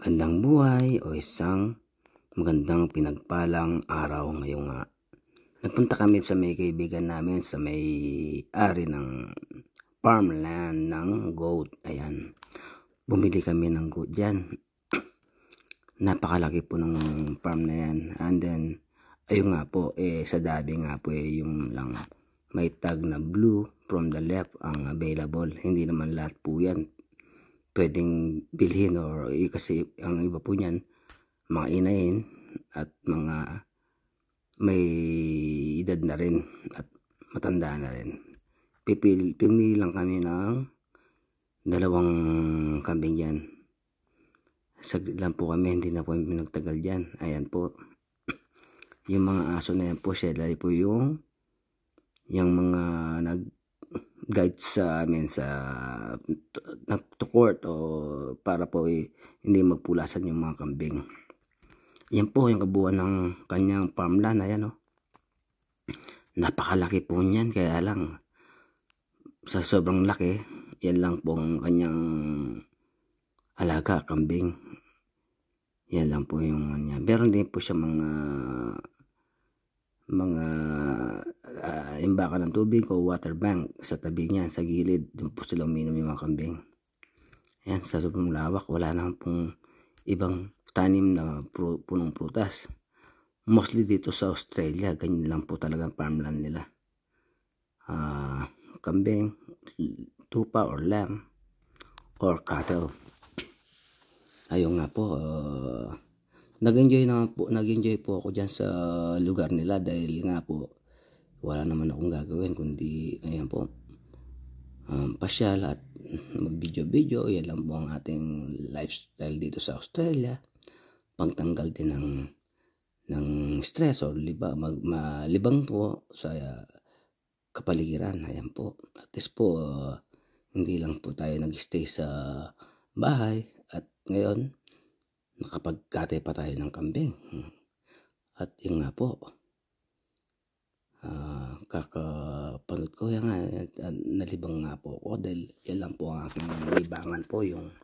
Magandang buhay o isang magandang pinagpalang araw ngayong nga. Nagpunta kami sa may kaibigan namin sa may ari ng farmland ng goat. Ayan. Bumili kami ng goat dyan. Napakalaki po ng farm na yan. And then, ayun nga po, sa dabi nga po yung lang may tag na blue from the left ang available. Hindi naman lahat po yan pwedeng bilhin or kasi ang iba po niyan mga inahin at mga may edad na rin at matanda na rin. Pumili lang kami ng dalawang kambing yan. Saglit lang po kami, hindi na po pinagtagal dyan. Ayan po, yung mga aso na yan po, sila po yung mga guide sa amin sa to court o para po hindi magpulasan yung mga kambing. Yan po yung kabuuan ng kanyang farmland. Ayan o, napakalaki po niyan, kaya lang sa sobrang laki, yan lang po ang kanyang alaga, kambing. Yan lang po yung kanya. Meron din po siya mga imbaka ng tubig o water bank sa tabi niya, sa gilid. Doon po sila uminom yung mga kambing. Ayan, sa sobrang lawak, wala na pong ibang tanim na punong prutas. Mostly dito sa Australia, ganyan lang po talagang farmland nila. Kambing, tupa or lamb or cattle. Ayun nga po, nag-enjoy po ako dyan sa lugar nila dahil nga po wala naman akong gagawin kundi ayan po, pasyal at mag-video. Yan lang po ang ating lifestyle dito sa Australia. Pagtanggal din ng stress o malibang po sa kapaligiran. Ayan po, at least po hindi lang po tayo nag-stay sa bahay at ngayon nakapagkatay pa tayo ng kambing. At yun nga po, kakapanood ko yan nga, nalibang nga po ako dahil yan lang po ang aking libangan po, yung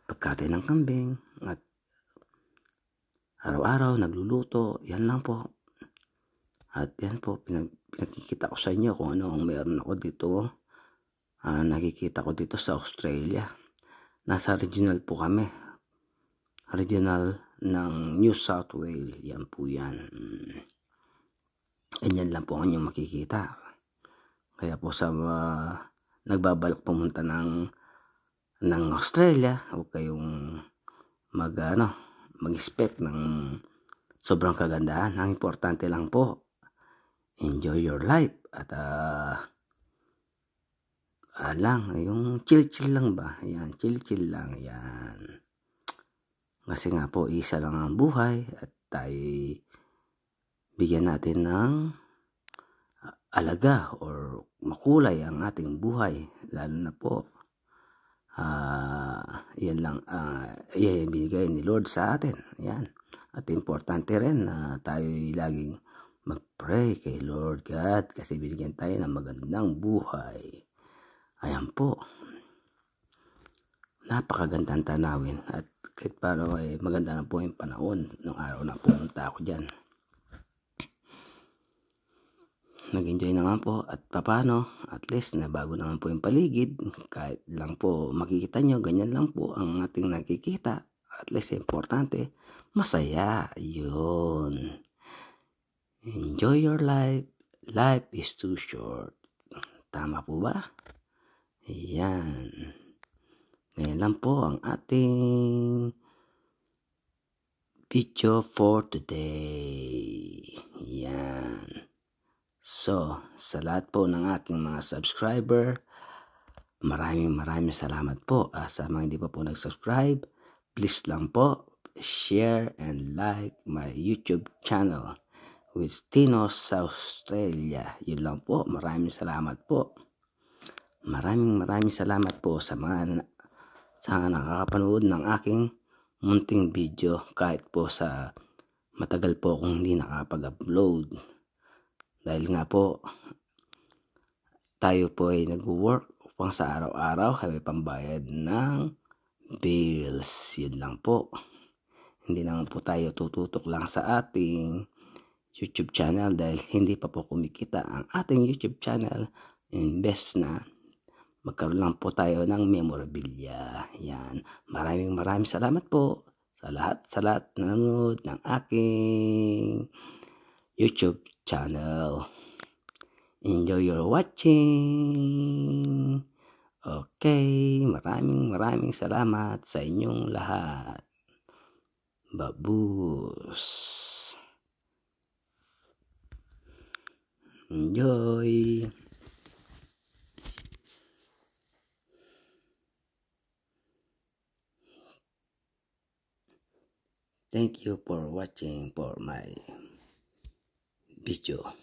pagkatay ng kambing at araw-araw nagluluto. Yan lang po. At yan po, pinakikita ko sa inyo kung ano ang meron ako dito. Nakikita ko dito sa Australia. Nasa regional po kami. Regional ng New South Wales. Yan po yan. Ganyan lang po ang inyong makikita. Kaya po sa nagbabalak pumunta ng Australia, huwag kayong mag-expect ng sobrang kagandahan. Ang importante lang po, enjoy your life at yung chill lang ba? Yan, chill lang yan. Kasi nga po, isa lang ang buhay at tayo bigyan natin ng alaga or makulay ang ating buhay, lalo na po yan lang yan binigay ni Lord sa atin. Yan, at importante rin na tayo laging mag-pray kay Lord God kasi binigyan tayo ng magandang buhay. Ayan po, napakagandang tanawin at kahit paano maganda na po yung panahon ng araw na pumunta ako dyan. Nag-enjoy naman po at papano, at least nabago naman po yung paligid. Kahit lang po makikita nyo, ganyan lang po ang ating nakikita. At least importante, masaya. Yun. Enjoy your life. Life is too short. Tama po ba? Ayan. Ngayon lang po ang ating video for today. Yan. So, sa lahat po ng aking mga subscriber, maraming salamat po. Sa mga hindi pa po nag-subscribe, please lang po share and like my YouTube channel with Tinos Australia. Yun lang po. Maraming salamat po. Maraming salamat po sa mga nakakapanood ng aking munting video kahit po sa matagal po akong hindi nakapag-upload. Dahil nga po, tayo po ay nag-work upang sa araw-araw kami pambayad ng bills. Yun lang po. Hindi naman po tayo tututok lang sa ating YouTube channel dahil hindi pa po kumikita ang ating YouTube channel. Imbes na magkaroon lang po tayo ng memorabilia. Yan. Maraming salamat po sa lahat na nanonood ng aking YouTube channel. Enjoy your watching. Okay, maraming salamat sa inyong lahat. Babus. Enjoy. Thank you for watching for my video.